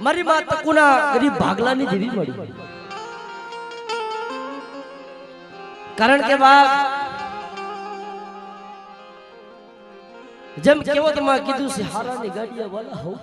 મારી માં તકુના ગરીબ ભાગલાની દેવી મળી. કારણ કે બાપ જેમ કેવો તમે કીધું છે હારાની ગાડીયા વાલા હોવ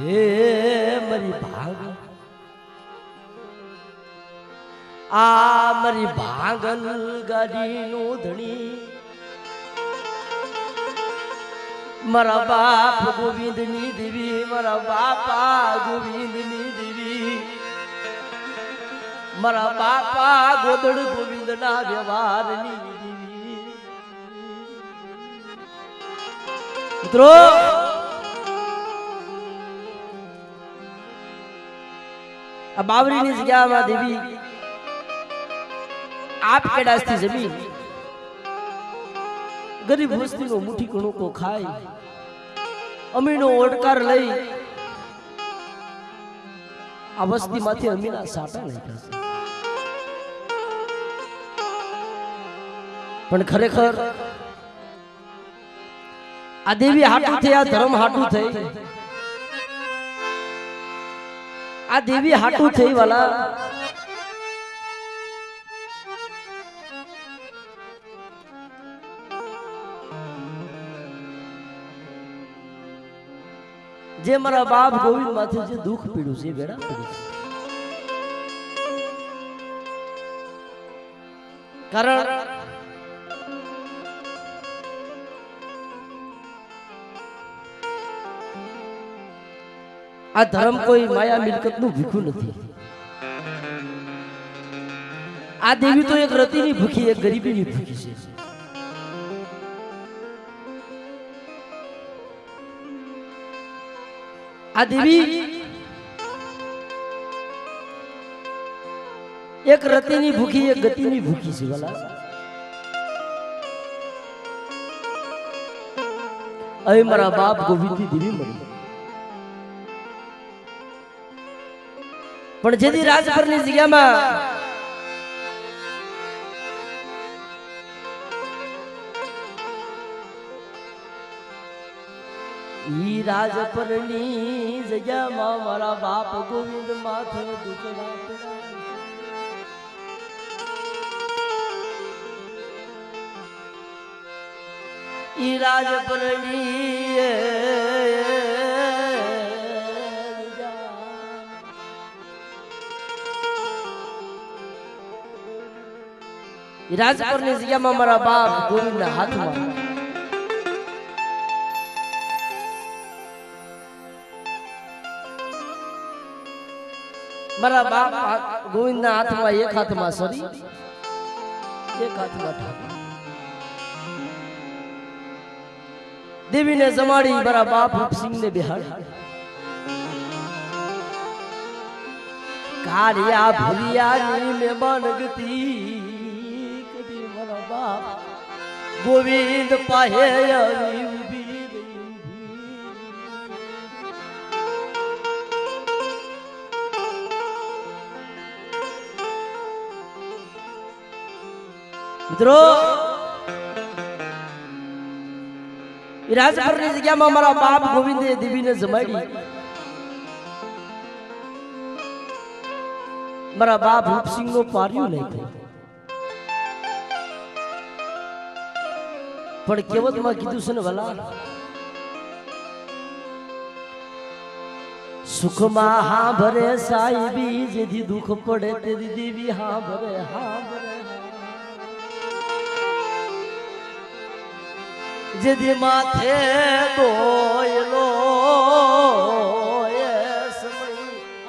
બે મારી ભાગ આ મારી ભાગલ ગાડીનો ધણી મારા બાપ ગોવિંદની દેવી મારા બાપા ગોવિંદની દેવી મારા બાપા ગોદડ ગોવિંદના વ્યવહારની દેવી. મિત્રો આ બાવરીની જગ્યામાં દેવી આપ કેડાસથી જમીન ગરીબ વસ્તીનો મુઠ્ઠી કણુકો ખાય અમીનો ઓડકાર લઈ આ વસ્તીમાંથી અમીના સાટા નાખ્યા પણ ખરેખર આ દેવી હાટું થઈ આ ધર્મ હાટું થઈ આ દેવી હાટું થઈ વાલા જે મારા બાપ ગોવિંદ માથે જે દુઃખ પીડ્યું છે વેડા પડી કારણ આ ધર્મ કોઈ માયા મિલકત નું ભૂખ્યું નથી. આ દેવી તો એક રતિની ભૂખી એક ગરીબીની ભૂખી છે. આ દેવી એક રતિની ભૂખી એક ગતિની ભૂખી છે વાલા. અહીં મારા બાપ ગોવિંદની દેવી મળી પણ જેથી રાજપરની જગ્યામાં ઈ રાજપરની જગ્યામાં મારા બાપ ગોવિંદ માથે દુખડા ઈ રાજપરની રાજપરની જગ્યામાં મારા બાપ ગોવિંદના હાથમાં મારા બાપ ગોવિંદના હાથમાં એક હાથમાં સરી એક હાથમાં ઠાકર દેવીને જમાડી મારા બાપ રૂપસિંહને બેહાડી કાળિયા ભુલિયાની મહેમાન ગતી કદી મારા બાપ ગોવિંદ પાહે આવી ઊભી મિત્રો રાજપરની જગ્યામાં મારા બાપ ગોવિંદે દેવીને જમાડી મારા બાપ રૂપસિંહ નો પાર્યું નહીં થયું પણ કેવતમાં કીધું છે ને વાલા સુખમાં હા ભરે સાહેબી જેથી દુઃખ પડે તેથી દેવી હા ભરે જેથી માથે દોયલો સમય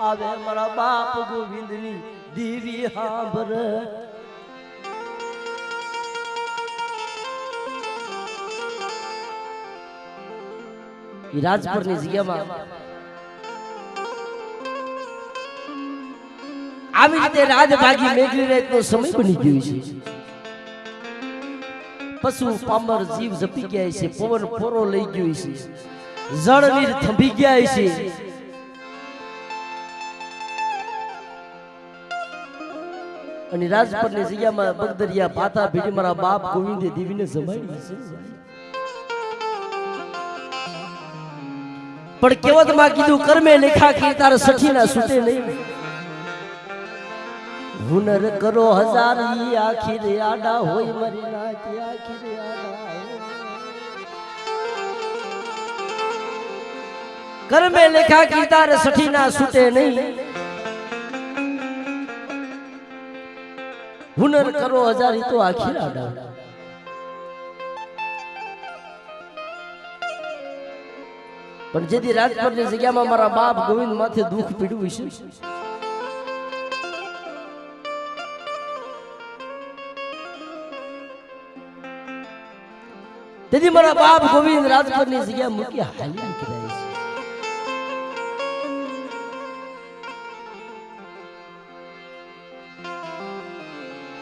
આવે મારા બાપ ગોવિંદની દેવી હાંભર રાજપરની જગ્યામાં આવી રીતે રાજભાગી મેઘલી રાતનો સમય બની ગયો છે. પશુ પામર જીવ જપી ગયા છે, પવન પોરો લઈ ગયો છે, જળવીર થંભી ગયા છે અને રાજપરની જગ્યામાં બગદરિયા પાતા ભીડી મારા બાપ ગોવિંદે દેવીને જમાડી છે પણ કેવતમાં કીધું કર્મે લેખા કીર્તાર સઠીના છૂટે નહીં હુનર કરો હજાર ઈ આખીર આડા હોય મરી નાખી આખીર આડા કર્મે લેખા કીર્તાર સઠીના છૂટે નહીં હુનર કરો હજાર ઈ તો આખીર આડા પણ જેથી રાજપરની જગ્યામાં મારા બાપ ગોવિંદ માથે દુઃખ પીડ્યું છે તેથી મારા બાપ ગોવિંદ રાજપરની જગ્યા મૂકી હાલી નીકળ્યા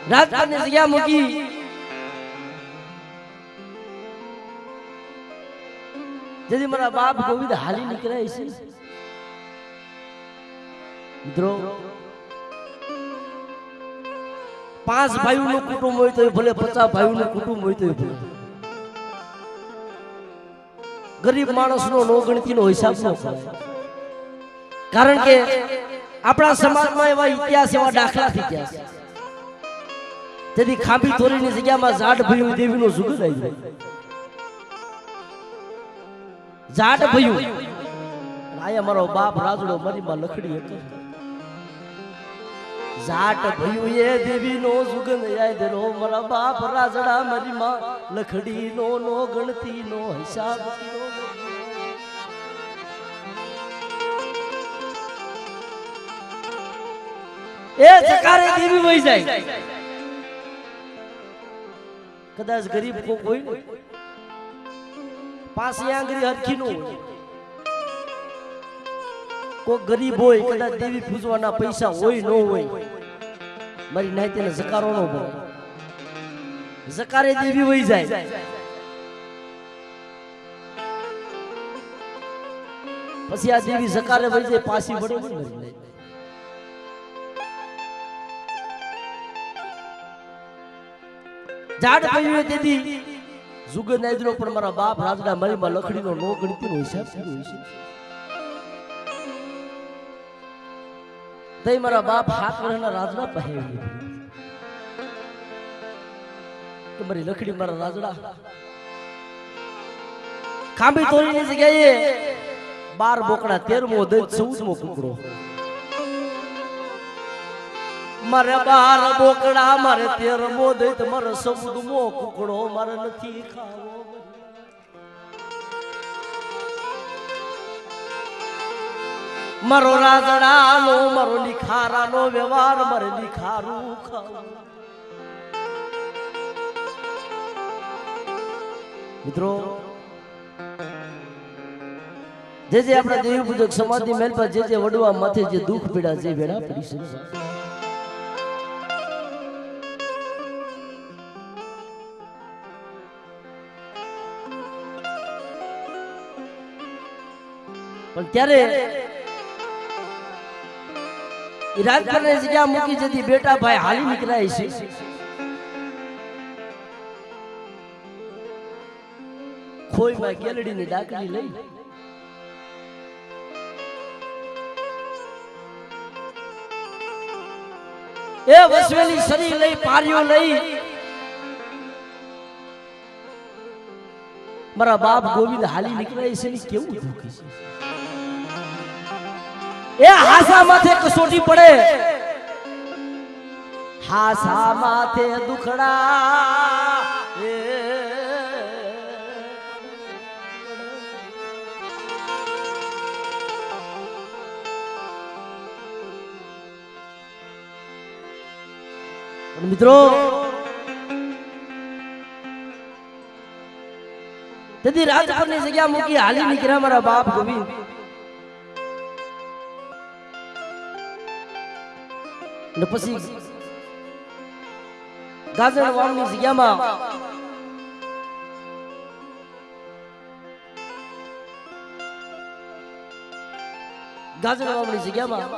છે રાજપરની જગ્યા મૂકી જેથી મારા બાપ ગોવિંદ હાલી નીકળ્યા છે મિત્રો 5 ભાઈઓનું કુટુંબ હોય તો ભલે 50 ભાઈઓનું કુટુંબ હોય તો ભલે ગરીબ માણસનો નો ગણતીનો હિસાબ ન કરાય કારણ કે આપણા સમાજમાં એવા ઇતિહાસ એવા દાખલા થઈ ગયા છે તેથી ખાંભી તોરીની જગ્યામાં જાટ ભયું દેવીનો જુગત આવી જાય જાટ ભયું આયા મારો બાપ રાજડો મારી માં લખડી હતો જાટ ભયું એ દેવીનો સુગંધ યાદ રો મારા બાપ રાજડા મારી માં લખડી નો નો ગણતી નો હિસાબ એ જકારે દેવી વઈ જાય કદાચ ગરીબ કોક હોય ને પાસે આંગળી હરખી નો હોય કોઈ ગરીબ હોય કદાચ દેવી પૂજવાના પૈસા હોય ન હોય મારી નાઈ તેને જકારો નો ભરે જકારે દેવી વઈ જાય પછી આ દેવી જકારે વઈ જાય પાછી વડે નહીં જાડ પૈયું તેથી જુગર નાઈદરો પણ મારા બાપ રાજડા મારીમાં લખડીનો નો ગણતીનો હિસાબ કર્યો છે તઈ મારા બાપ હાથ વર્ષના રાજડા પહેરી કે મારી લખડી મારા રાજડા ખાંભી તોડીની જગ્યાએ 12 બોકડા 13મો દૈત 14મો કુકડો મારે 12 બોકડા મારે 13મો દૈત મારે 14મો કુકડો મારે નથી ખાવો મારો રાજડાનો મારો લીખારાનો વ્યવહાર મારે લીખારું ખાવું મિત્રો જે જે આપણા દેવી પૂજક સમાજની મેલ પર જે વડવા માથે જે દુઃખ પીડા જે વેડા પડી છે પણ ત્યારે રાજપરની જગ્યા મૂકી જતી બેટા ભાઈ હાલી નીકળાય છે ખોઈમાં ગેલડીની ડાકરી લઈ એ વસવેલી શરીર લઈ પાર્યો લઈ મારા બાપ ગોવિંદ હાલી નીકળાય છે ને કેવું દુઃખ છે એ હાસા માથે કસોટી પડે હાસા માથે દુખડા મિત્રો તેથી રાજપરની જગ્યા મૂકી હાલી નીકળ્યા મારા બાપ ગોવિંદ ને પછી ગાજણ વાવની જગ્યામાં ગાજર વાવણી જગ્યામાં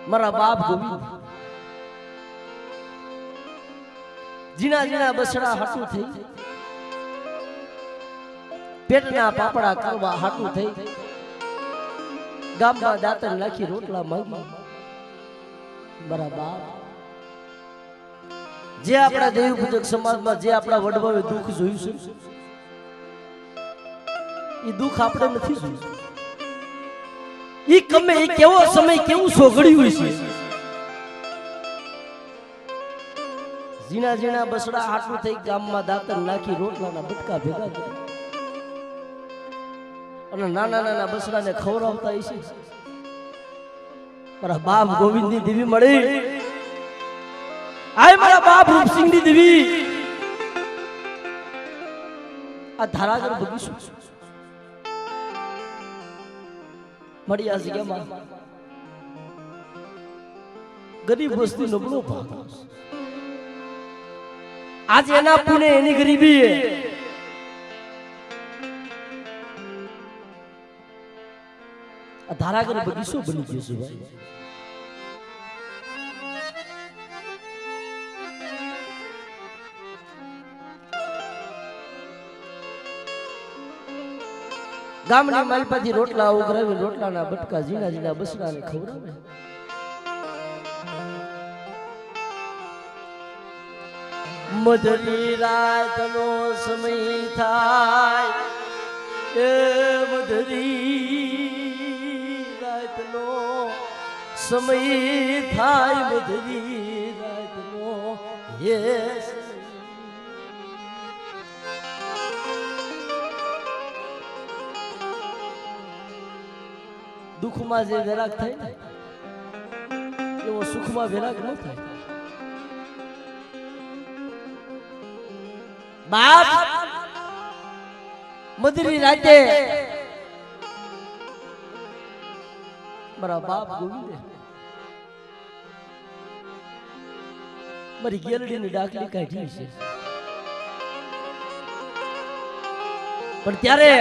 મારા બાપ ગોવિંદ જીના જીના બસડા હાટું થઈ પેટના પાપડા કરવા હાટું થઈ ગામમાં દાંતણ નાખી રોટલા માંગી મારા બાપ જે આપણા દેવ પૂજક સમાજમાં જે આપણા વડવાએ દુઃખ જોયું છે એ દુઃખ આપણે નથી જોયું ઈ કમે ઈ કેવો સમય કેવું સોગડ્યું છે જીના જીના બસડા હાટું થઈ ગામમાં દાંતણ નાખી રોટલાના બટકા ભેગા કરી અને નાના નાના બસડાને ખવડાવતા છે મારા બાપ ગોવિંદની દેવી મળી આય મારા બાપ રૂપસિંહની દેવી આ ધારાગર બગીચો મળી આ જગ્યામાં ગરીબ વસ્તી નબળો ભાગ આજે એના પુણે એની ગરીબી આ ધારાગર બગીચો બની ગયો છે ભાઈ ગામની માલપાથી રોટલા ઉઘરાવી રોટલાના બટકા ઝીણા ઝીણા બસડાને ખવડાવે મધની રાતનો સમય થાય એ મધની રાતનો સમય થાય મધની રાતનો હે દુઃખમાં જે વેરાગ થાય ને એવો સુખમાં વેરાગ ન થાય બાપ મધરી રાતે મારા બાપ ગોવિંદે મારી ગેલડીની ડાકલી કાઢી છે પણ ત્યારે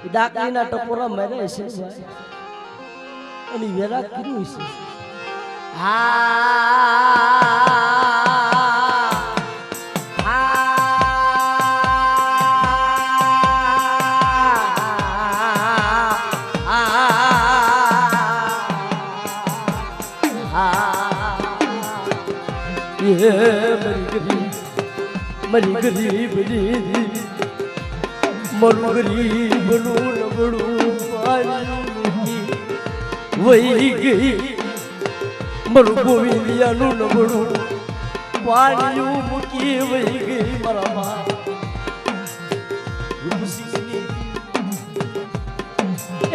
ડાકલીના ટપોરા માર્યા છે અને વેરાગ કર્યું છે મરી ગરીબ મરું ગરીબનું નબળું વહી ગઈ મરું ગોવિંદિયાનું નબળું પાણીયું મૂકી વહી ગઈ મારા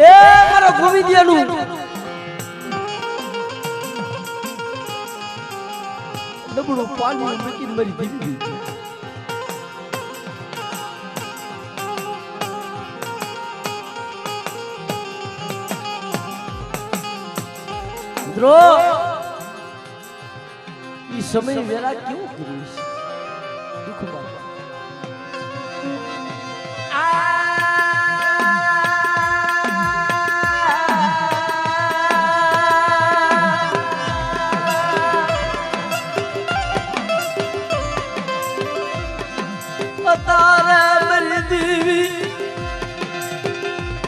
એ મારા ગોવિંદિયાનું નબળું પાણી મૂકી મરી દીધી ઈ સમય વેરા કેવું કર્યું છે દુઃખમાં તારે મરી દેવી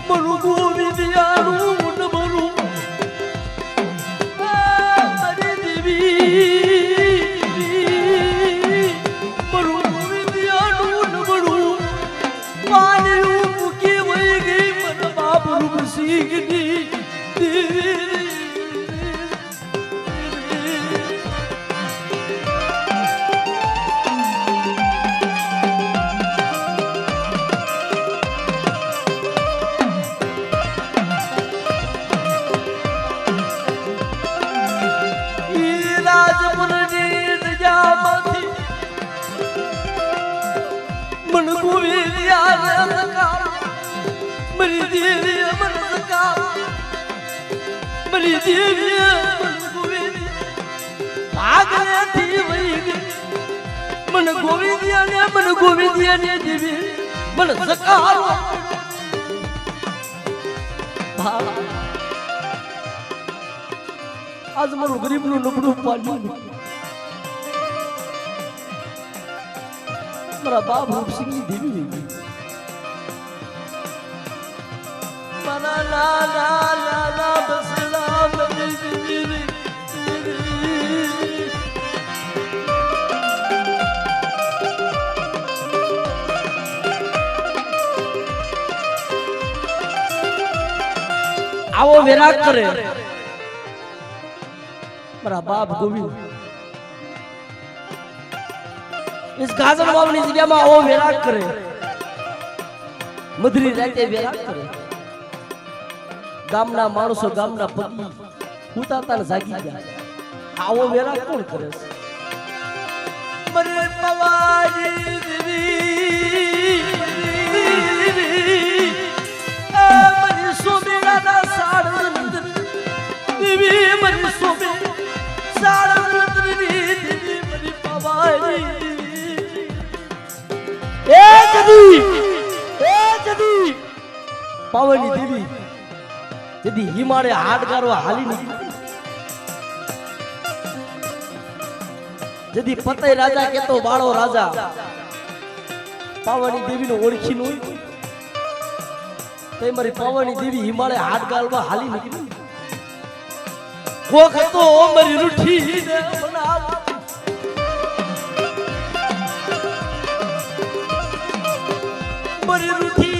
મરું ગોવિંદિયાનું નબળું मन गोविंदिया मरी देवी मन मरी देवी मन गोविंदिया भागने थी वही मन गोविंदिया ने देवी मन सकारो आज मारू गरीब नु नबड़ू पानी मारा बाप रूप सिंह ની દેવી मना ला ला ला ला बसला मनी देवी आवो विराग करे मेरा बाप गोविंद इस गाजर बाबू ની જગ્યામાં આવો વિરાગ કરે મધરી રાતે વિરાગ કરે ગામના માણસો ગામના પતિ ઉતાતા ને જાગી ગયા આવો વિરાગ કોણ કરે મરે પવાજી દેવી મરી સોમેલા ના સાડ દેવી મરી સોમે સાડ દેવી મરી પવાજી ए जदी पावनी देवी जदी हिमारे हाथ गारवा हाली निकली जदी पतई राजा के तो बाळो राजा पावनी देवी नो ओळखी नो ते मारी पावनी देवी हिमारे हाथ गारवा हाली निकली कोक तो मारी रूठी ने बनाव मरी रूठी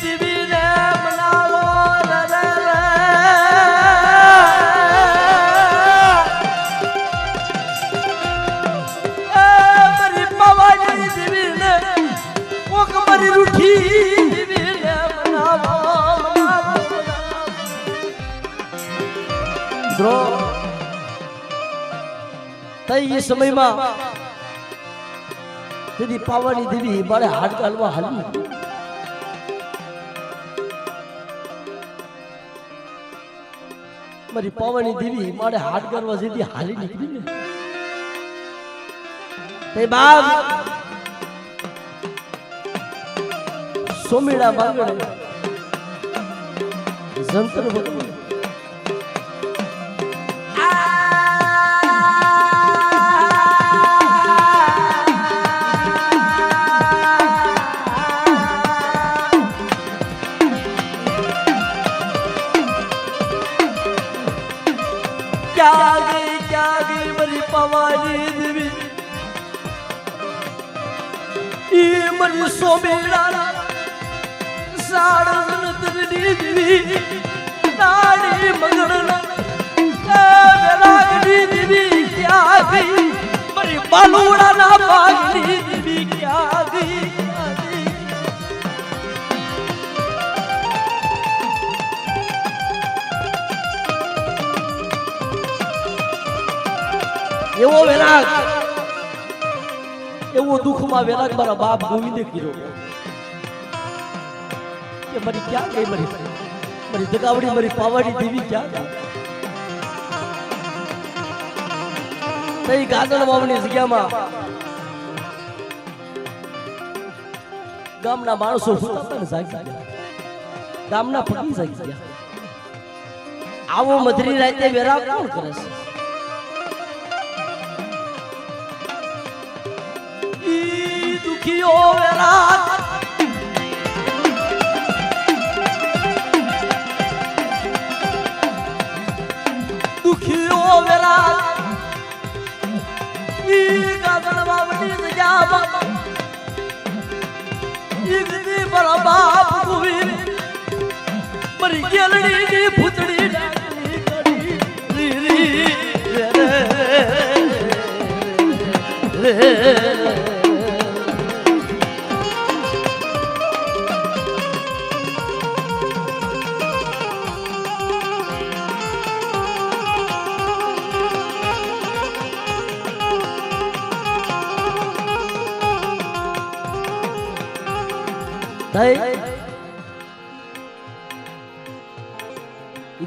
देवी ने मनावो रे रे मरी पवानी देवी ने कोक मरी रूठी देवी ने मनावो ब्रो तई ये समय में यदि पावनी देवी बड़े हाथ गालवा हाली मारी पावनी देवी मारे हाथ गरवा सीधी हाली निकली ने ते बाप सोमेड़ा मांगड़े जंतर बदल क्या गई मरी पवानी देवी ई मरी सोमेला साड़ नतनी देवी नाड़ी मगड़ना रागनी देवी क्या गई मरी बालूड़ा ना पागनी देवी क्या गई एवो विराग एवो दुख में विराग मारा बाप गोविंदे कीरो के मरी क्या गई मरी जगावड़ी मरी पावड़ी देवी क्या गई तई गाजर बाबूनी जग्याમાં ગામના માણસો સુતા ને જાગી ગયા ગામના પગી જાગી ગયા આવો મધરી રાતે વિરાગ કોણ કરે છે दुखियो विराग दुखियो विराग ई गाजर बावनी जग्याમાં इगदी बड़ा बाप गोविंद मरी गेलड़ी नी भूतड़ी डाकली करी री रे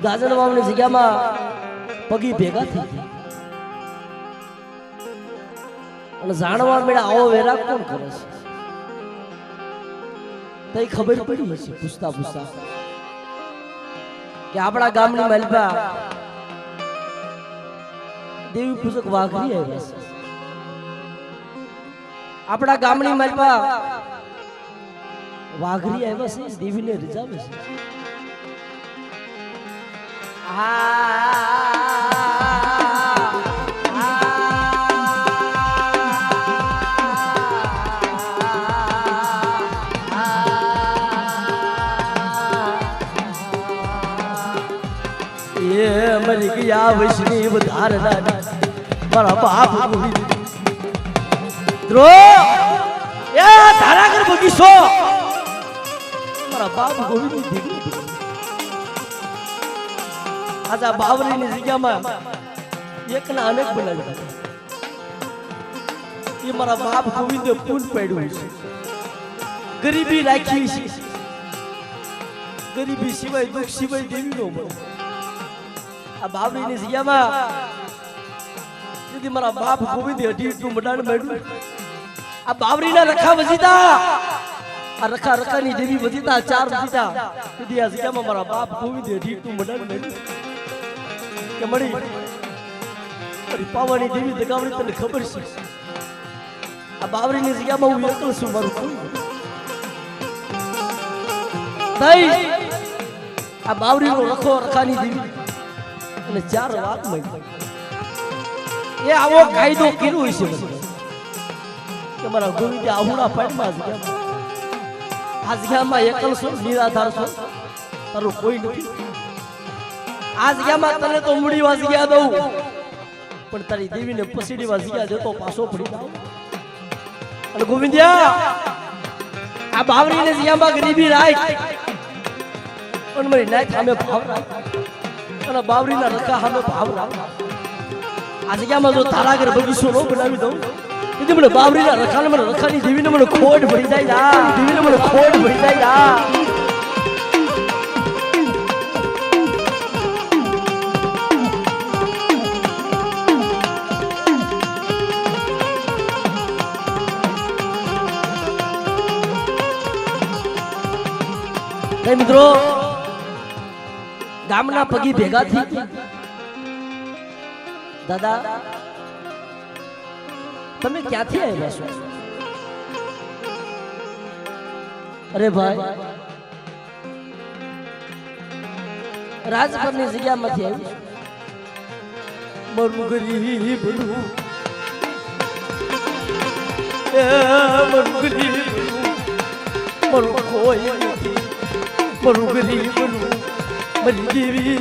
गाजर बाबू जग्याમાં પગી ભેગા થઈ ગયા અને જાણવા મળ્યા આવો વેરા કોણ કરે છે તઈ ખબર પડી છે પૂછતા પૂછતા કે આપણા ગામની માલપા દેવી પૂજક વાઘરી આવ્યા છે આપણા ગામની માલપા વાઘરી આવ્યા છે દેવીને રીઝાવે છે મરી ગયા વૈષ્ણવ ધારણા મારા બાપ દ્રો એ ધારાગર બગીચો મારા બાપ ગોવિંદ દીકરી આજા બાવરીની જગ્યામાં એકના અનેક બનાવ્યા એ મારા બાપ ગોવિંદે પૂન પાડ્યું છે ગરીબી રાખી છે ગરીબી સિવાય દુઃખ સિવાય દેવી નો મળે આ બાવરીની જગ્યામાં મારા બાપ ગોવિંદે અઢીટું મડાણ મેળ્યું આ બાવરીના રખા વજીતા આ રખા રખાની દેવી વજીતા ચાર વજીતા સુધી આ જગ્યામાં મારા બાપ ગોવિંદે અઢીટું મડાણ મેળ્યું કે મળી મારી પાવાની દેવી દગાવડી તને ખબર છે આ બાવરીની જગ્યામાં હું એકલો છું મારું કોઈ તઈ આ બાવરીનો રખો રખાની દેવી અને ચાર વાત મળી એ આવો કાયદો કર્યો છે કે મારા ગોવિંદે આહુડા પાડમાં આ જગ્યામાં એકલ છો નિરાધાર છો તારું કોઈ નથી આ જગ્યામાં તને તો મૂડીવા જગ્યા દઉં પણ તારી દેવીને પસીડીવા જગ્યા દેતો પાછો પડી જાવ અને ગોવિંદિયા આ બાવરીને જગ્યામાં ગરીબી રાખ પણ મારી નાખ સામે ભાવ રાખ અને બાવરીના રખા સામે ભાવ રાખ આ જગ્યામાં જો તારાગર બગીચો નો બનાવી દઉં તેથી મને બાવરીના રખાને મને રખાની દેવીને મને ખોટ ભરી જાય દેવીને મને ખોટ ભરી જાય મિત્રો ગામના પગી ભેગા થઈ દાદા તમે ક્યાંથી આવ્યા છો અરે ભાઈ રાજપરની જગ્યામાંથી આવ્યું મારું ગરીબનું મારું ગરીબનું મારું કોઈ નથી મારું ગરીબનું મારી દેવી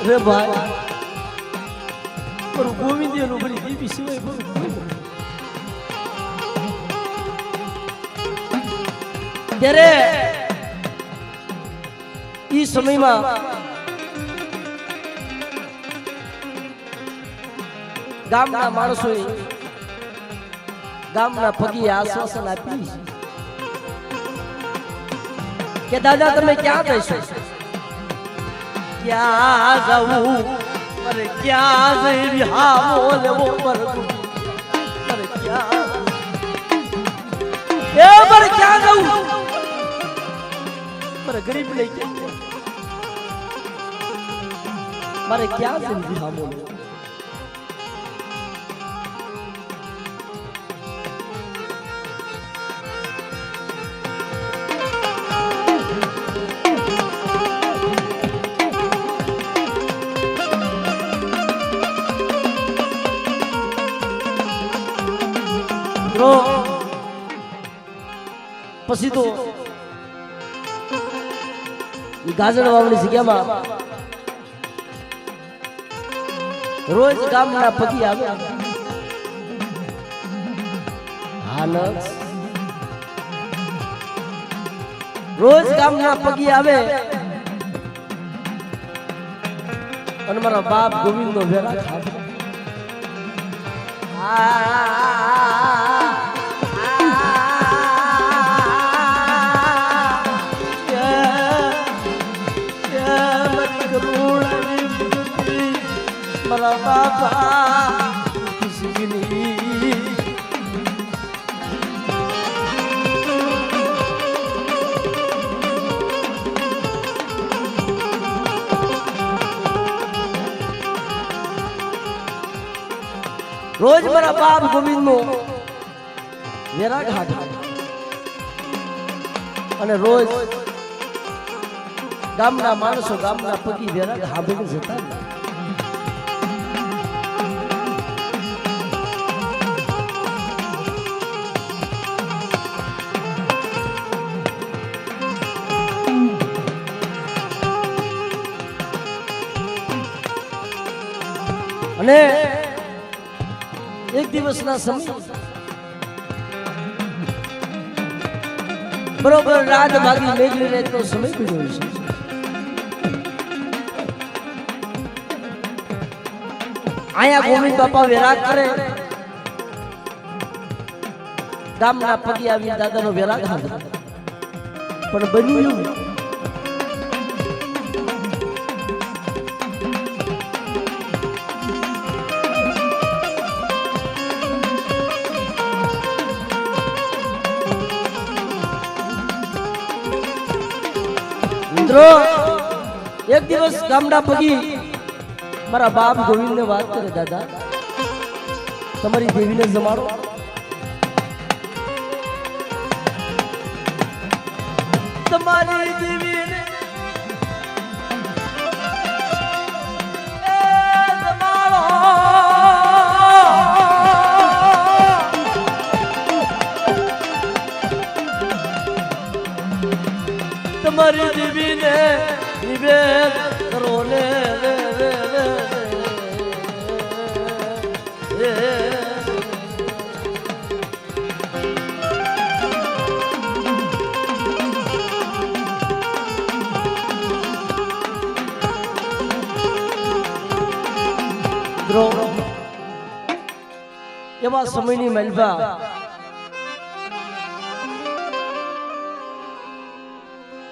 રે ભાઈ મારું ગોવિંદનું મારી દેવી સિવાય મારું કોઈ નથી ત્યારે ઈ સમયમાં ગામના માણસોએ ગામના પગી આશ્વાસન આપ્યું કે દાદા તમે ક્યાં જઈશો ક્યાં જવું અરે ક્યાં જઈ રહ્યા લેવો પર અરે ક્યાં એ પર ક્યાં જવું મારે ગરીબ લઈ જાય મારે ક્યાં જઈ રહ્યા પછી તો ગાજણ વાવની જગ્યામાં રોજ ગામના પગી આવે રોજ ગામના પગી આવે અને મારા બાપ ગોવિંદ નો વેરા ખાધો મારા બાપા કિસની રોજ મારા બાપ ગોવિંદ નો વેરા ઘાટ અને રોજ ગામના માણસો ગામના પગી વેરા હાંભળીને જતા અને એક દિવસના સમય બરોબર રાત ભાગી મેઘની રાતનો સમય પીડ્યો છે. આયા ગોવિંદ બાપા વેરાગ કરે ગામના પગે આવી દાદાનો વેરાગ હાંધે પણ બન્યું એવું મિત્રો એક દિવસ ગામડા પગી મારા બાપ ગોવિંદ ને વાત કરે દાદા તમારી દેવીને જમાડો. તમારી દેવીને જમાડો તમારી દેવીને નિવેદ કરો ને એવા સમયની મલબા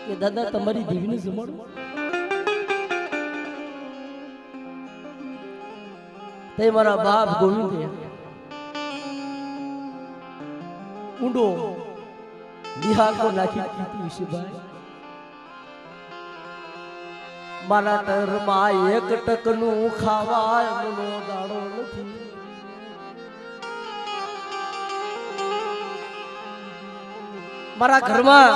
કે દાદા તમારી દેવીને જમાડો. તે મારા બાપ ગોવિંદે ઊંડો નિહાળો નાખી કીધું છે ભાઈ મારા ટરમાં એક ટકનું ખાવા એમનો દાડો નથી. મારા ઘરમાં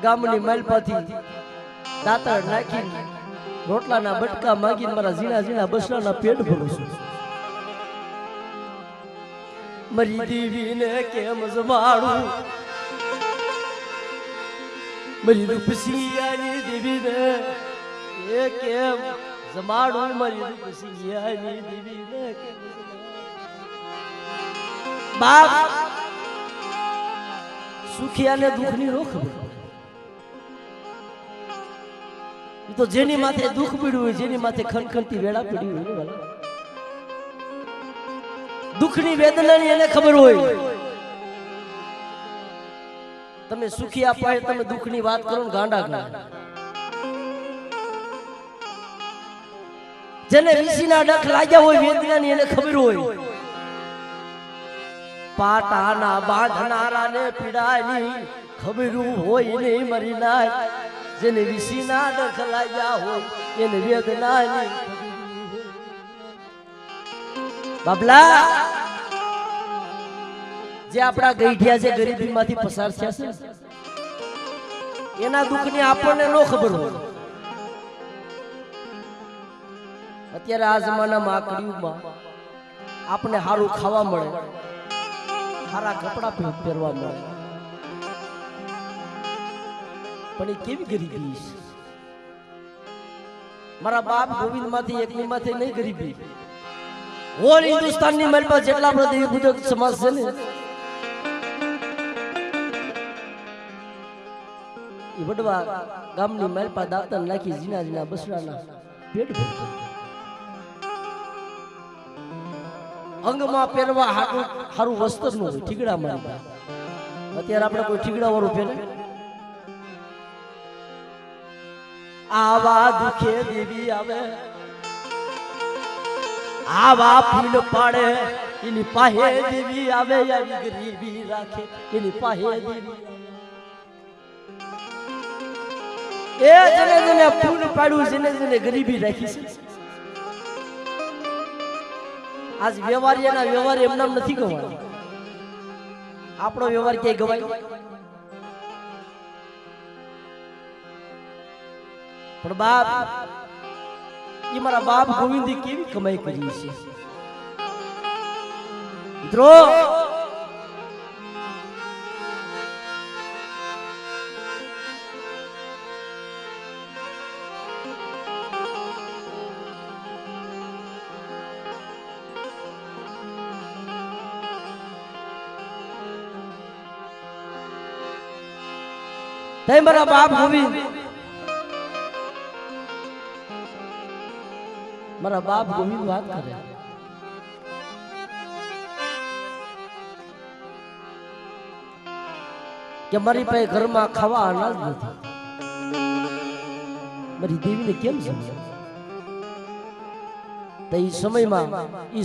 ગામની માલપાથી દાતર નાખી રોટલાના બટકા માંગીને મારા ઝીણા ઝીણા બસરાના પેટ ભરું છું. મારી દેવીને કેમ જમાડું મારી રૂપસિયાની દેવીને એ કેમ જમાડું મારી રૂપસિયાની દેવીને કેમ બાપ સુખિયાને દુઃખની નો ખબર. તો જેની માથે દુઃખ પીડ્યું હોય જેની માથે ખનખનતી વેળા પીડી હોય ને દુઃખની વેદનાની એને ખબર હોય. તમે સુખી અપાય તમે દુઃખની વાત કરો ને ગાંડા ગાંડા. જેને વીસીના ડખ લાગ્યા હોય વેદનાની એને ખબર હોય. પાટાના બાંધનારાને પીડાની ખબર હોય નહીં મરી નાય. જેને વીસીના ડખ લાગ્યા હોય એને વેદનાની બાબલા જે આપણા ગઈઢિયા જે ગરીબીમાંથી પસાર થયા છે એના દુઃખની આપણને નો ખબર હોય. અત્યારે આ જમાનામાં આ કળિયુગમાં આપણે સારું ખાવા મળે સારા કપડા પહેરવા મળે પણ એ કેવી ગરીબી છે. મારા બાપ ગોવિંદ માંથી એકની માથે નહીં ગરીબી ઓલ હિન્દુસ્તાનની મલબા જેટલા આપણા દેવી પૂજક સમાજ છે ને એ વડવા ગામની મલપા દાતન નાખી જીના જીના બસડાના પેટ ભરતા. અંગમાં પહેરવા હારું વસ્ત્ર નું હોય ઠીકડા મારી. અત્યારે આપણે કોઈ ઠીકડા વાળું પહેરે આવા દુખે દેવી આવે, આવા ફૂલ પાડે એની પાહે દેવી આવે, આવી ગરીબી રાખે એની પાહે દેવી એ જેને જેને ફૂલ પાડ્યું, જેને જેને ગરીબી રાખી છે. આજ વ્યવહારિયાના વ્યવહાર એમનામ નથી ગવાય. આપણો વ્યવહાર ક્યાંય ગવાય? પણ બાપ, એ મારા બાપ ગોવિંદે કેવી કમાઈ કરી છે મિત્રો. તે મારા બાપ ગોવિંદ, મારા બાપ ગોવિંદ વાત કરે કે મારી પાસે ઘરમાં ખાવા અનાજ નથી, મારી દેવીને કેમ સમજે? તો એ સમયમાં એ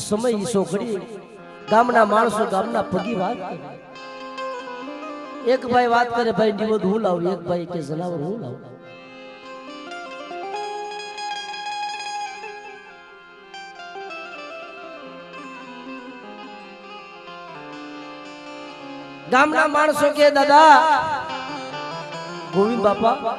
છોકરી ગામના માણસો ગામના પગી વાત કરે. એક ભાઈ વાત કરે, ભાઈ નિવદ હું લાવું, એક ભાઈ કે જનાવર હું લાવું. ગામના માણસો કે દાદા ગોવિંદ બાપા,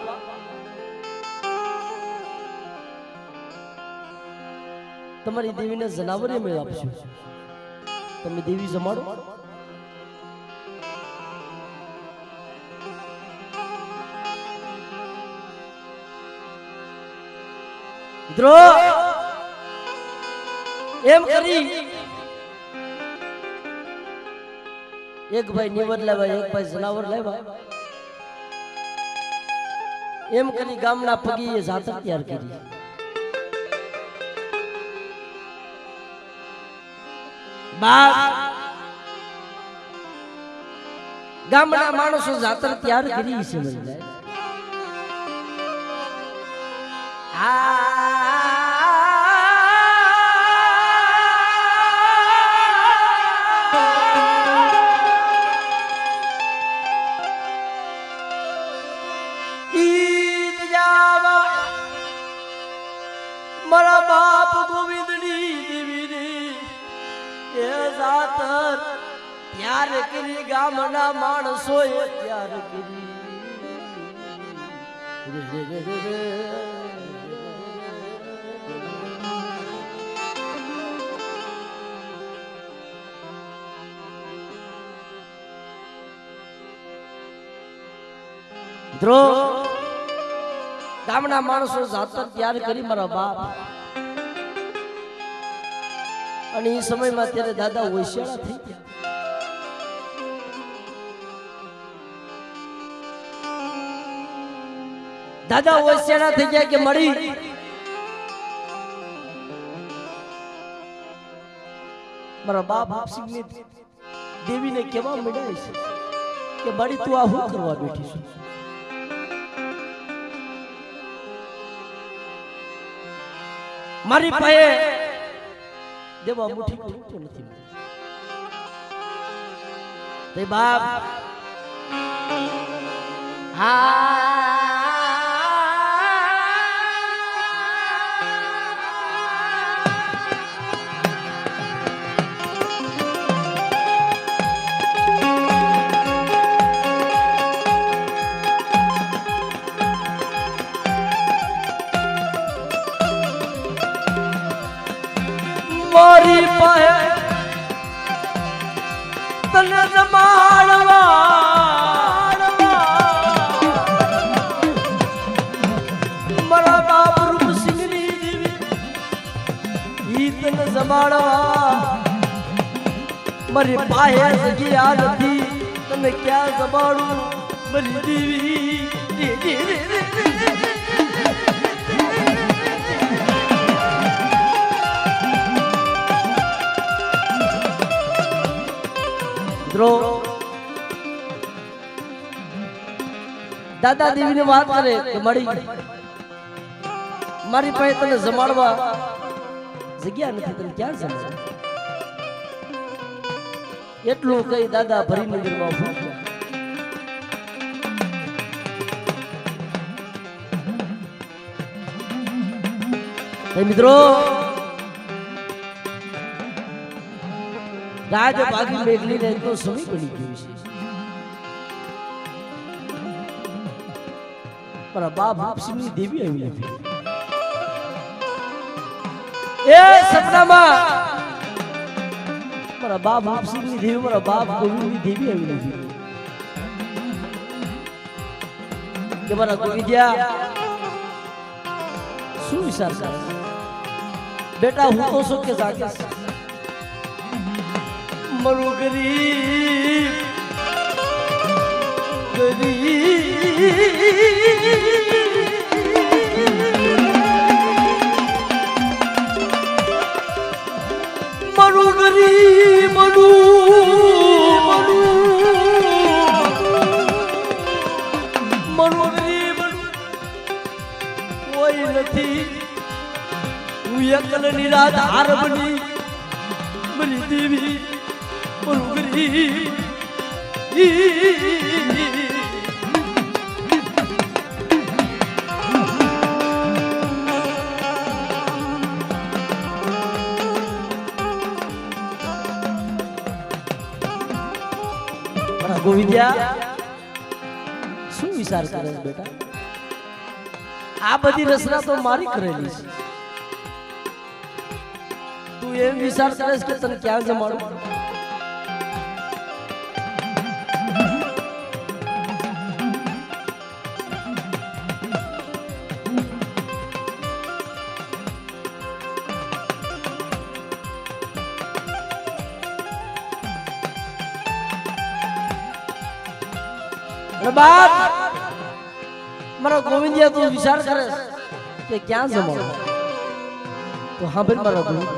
તમારી દેવીને જનાવરે મેં આપશું, તમે દેવી જમાડો. મિત્રો એમ કરી એક ભાઈ નિવડ લાવ્યા, એક ભાઈ જનાવર લાવ્યા. એમ કરી ગામના પગી એ જાતર તૈયાર કરી. બાપ ગામના માણસો જાતર તૈયાર કરી છે. મારા બાપ ગોવિંદની દેવીની એ જાતર ત્યાર કરી, ગામના માણસોએ ત્યાર કરી. મિત્રો ગામના માણસો જાતર તૈયાર કરી મારા બાપ. અને એ સમયમાં ત્યારે દાદા હોશિયાળા થઈ ગયા. દાદા હોશિયાળા થઈ ગયા કે મળી મારા બાપ આપસી દેવીને કેવા મળ્યા છે કે મળી તું આ શું કરવા બેઠી છું? મારી પાસે દેવા મુઠ્ઠી તો નથી. તે બાપ મારી પાસે તને જમાડવા, મારા બાપ રૂપસિંહની દેવી ઈ તને જમાડવા. મારી પાસે જગ્યા નથી, તને ક્યાં જમાડું મારી દેવી. દાદા દેવી ને વાત કરે કે મળી મારી પાસે તને જમાડવા જગ્યા નથી, તને ક્યાં જમાડવા? એટલું કઈ દાદા ભરી નગરમાં ભૂખ્યા. મિત્રો રાજ ભાગી મેઘલી ને તો સમય બની ગયું છે, પણ બાપ રૂપસિંહની દેવી આવી નથી. એ સપનામાં મારા બાપ રૂપસિંહની દેવી, મારા બાપ ગોવિંદની દેવી આવી નથી કે મારા ગોવિંદિયા શું વિચાર કરે? બેટા હું તો શું કે જાગે મરું ગરીબ મરું ગરીબ મરું ગરીબ કોઈ નથી. હું એકલ નિરાત હાર બની મરી દેવી મરું ગરીબ. ગોવિંદિયા શું વિચાર કરે બેટા? આ બધી રચના તો મારી કરેલી છે, તું એમ વિચાર કરે કે તને ક્યાં જમાડું? બાપ મારો ગોવિંદિયા તું વિચાર કરે કે ક્યાં જમાડું? તો સાંભળ મારા ગોવિંદ,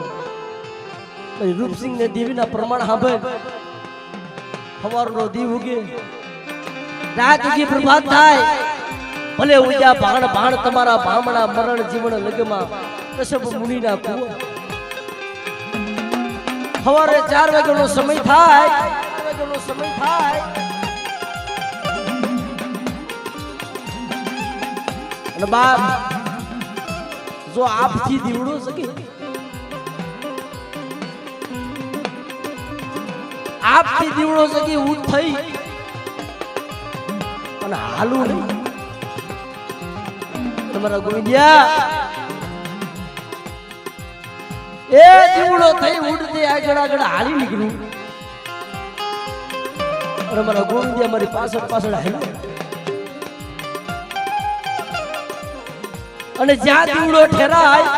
રૂપસિંહ ને દેવીના પ્રમાણ સાંભળ. સવારનો દીવ ઉગે, રાત ઉગી, પ્રભાત થાય, ભલે ઉગ્યા ભાણ ભાણ તમારા ભામણા મરણ જીવન લગમાં કશ્યપ મુનિના કુવા. સવારે 4 વાગ્યાનો સમય થાય, 4 વાગ્યાનો સમય થાય અને બાપ જો આપથી દીવડો શકે, આપથી દીવડો શકે ઊંટ થઈ અને હાલું નહીં. તમારા ગોવિંદિયા એ દીવડો થઈ ઊંટથી આગળ આગળ હાલી નીકળ્યું અને મારા ગોવિંદિયા મારી પાછળ પાછળ હાલ્યા અને જ્યાં દીવડો ઠેરાય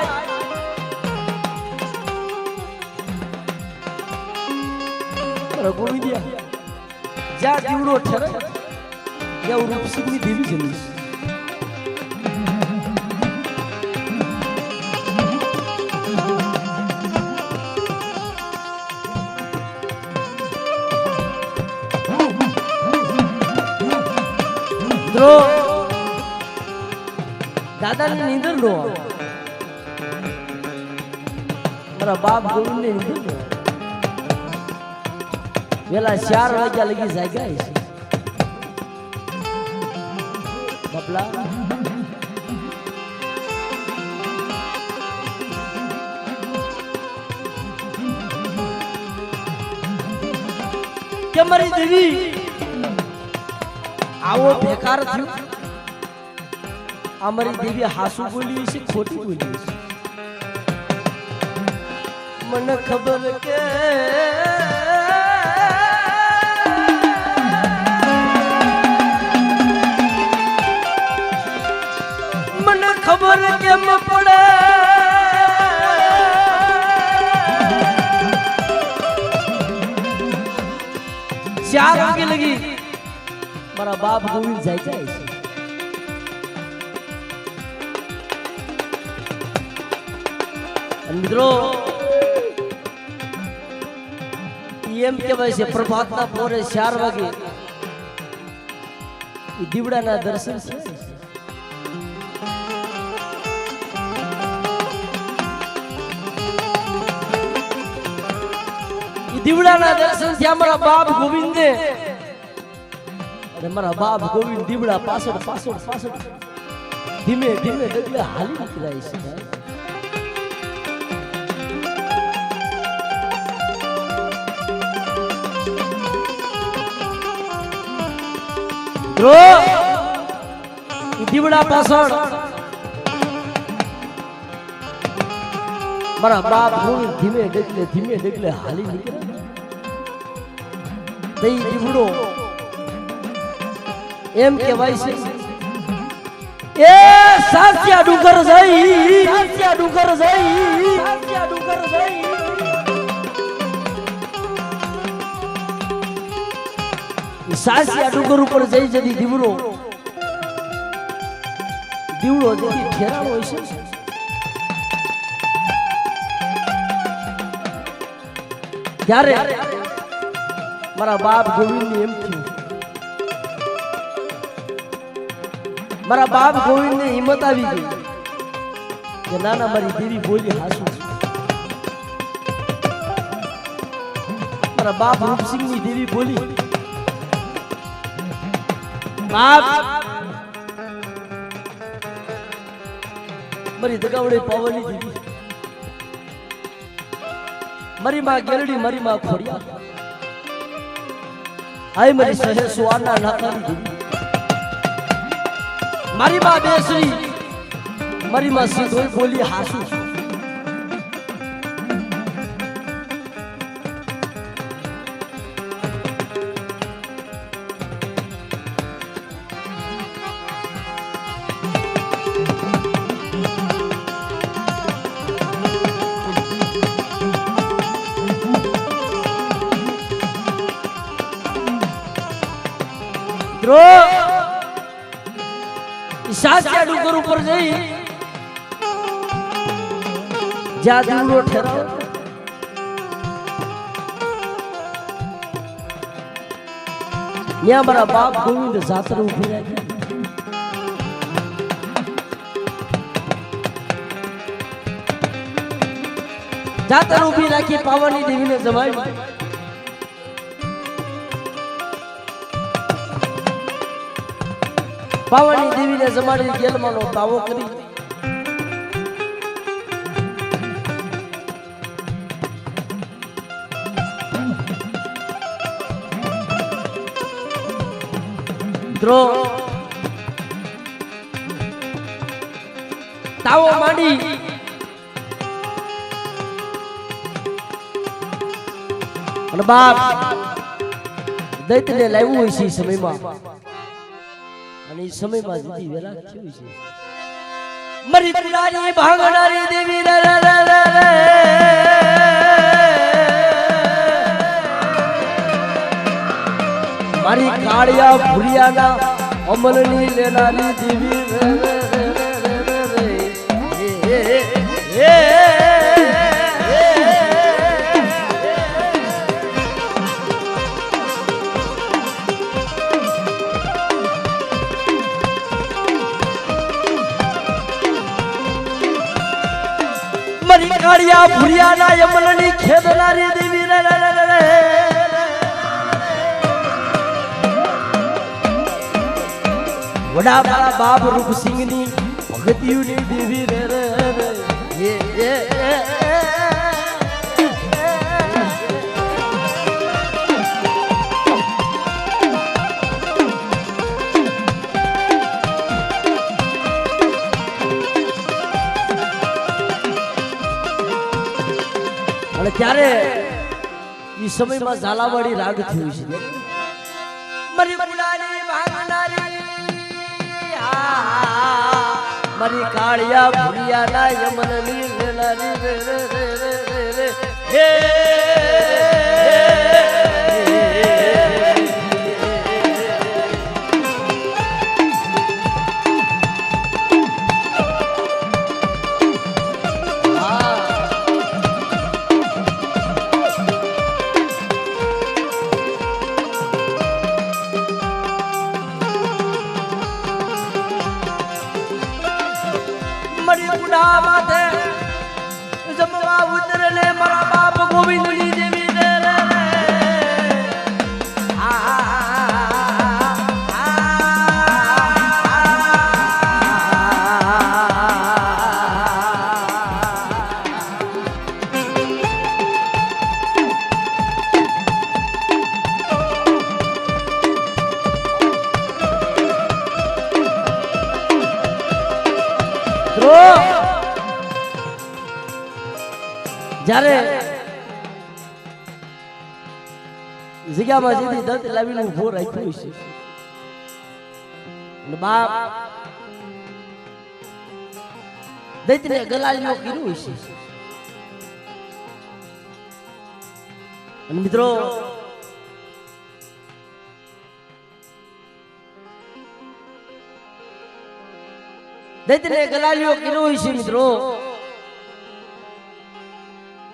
ગોવિંદિયા જ્યાં દીવડો ઠેરાય ત્યાં રૂપસિંહની દેવી જમી. દાદાની નીંદર નો આવે, મારા બાપ ગોવિંદ ની નીંદર નો આવે. વેલા 4 વાગ્યા લગી જાગ્યા છે બાપલા. કે મારી દેવી આવો બેકાર થયું? અમારી દેવી હાસુ બોલી છે ખોટી બોલી છે? મને ખબર કે મને ખબર કેમ પડે? 4 વાગે લગી મારા બાપ ગોવિંદ જાય છે. મિત્રો એમ કહેવાય છે પ્રભાતના પોરે 4 વાગે દીવડાના દર્શન છે. દીવડાના દર્શન થયા મારા બાપ ગોવિંદે અને મારા બાપ ગોવિંદ દીવડા પાછળ પાછળ પાછળ ધીમે ધીમે ડગલે હાલી નીકળાય છે દીવડા પાછળ મારા બાપ ગોવિંદ ધીમે ડગલે હાલી નીકળે દઈ દીવડો એમ કહેવાય છે એ સાચા ડુંગર જઈ સાચા ડુંગર જઈ સાચા ડુંગર જઈ સાચા ડુંગર ઉપર જઈ જતી દીવડો જતી ઠેરાણો હોય છે ત્યારે મારા બાપ ગોવિંદ એમ થયું મારા બાપ ગોવિંદ ને હિંમત આવી ગઈ કે નાના મારી દેવી બોલી હાસુ મારા બાપ રૂપસિંહ ની દેવી બોલી બાપ મારી દગાવડે પાવની દીધી મારી માં ગેરડી મારી માં ખોડિયા આય મારી સહે સુવાના નાકાની દીધી મારી માં બેસરી મારી માં સીધોઈ બોલી હાસુ સાચા ડુંગર ઉપર જઈ જ્યાં દીવડો ઠેરાવ ત્યાં મારા બાપ ગોવિંદ જાતર ઉભી રાખી જાતર ઉભી રાખી પાવાની દેવીને જમાવી પાવાની દેવીને જમાડી ગેલમાંનો તાવો કરી તાવો માંડી અને બાપ દૈત્યને લાવ્યું હોય છે એ સમયમાં અને એ સમયમાં દીદી વેલા થયું છે મરી પિલાની ભાંગનારી દેવી રે રે રે રે મારી કાળિયા ભુરિયાના અમલની લેનારી દેવી રે રે રે રે રે મારી કાળિયા ભુરિયાના અમલની ખેદનારી દેવી રે રે રે રે વડા મારા બાપ રૂપસિંહ ની ભગતિયુની દેવી રે રે રે અને ત્યારે એ સમયમાં ઝાલાવાડી રાગ થયું છે મારી બુલાની ભાંગનારી મારી કાળિયા ભુરિયાના યમનની લેલાની રે રે રે રે રે હે માથે જમવા ઉતરે મારા બાપ ગોવિંદની દેવી રે રે રે જ્યારે જગ્યામાં સીધી દંત લાવીને ઉભો રાખ્યો છે અને બાપ દૈત્યને ગલાલીઓ કર્યું છે. અને મિત્રો દૈત્યને ગલાલીઓ કર્યો છે મિત્રો.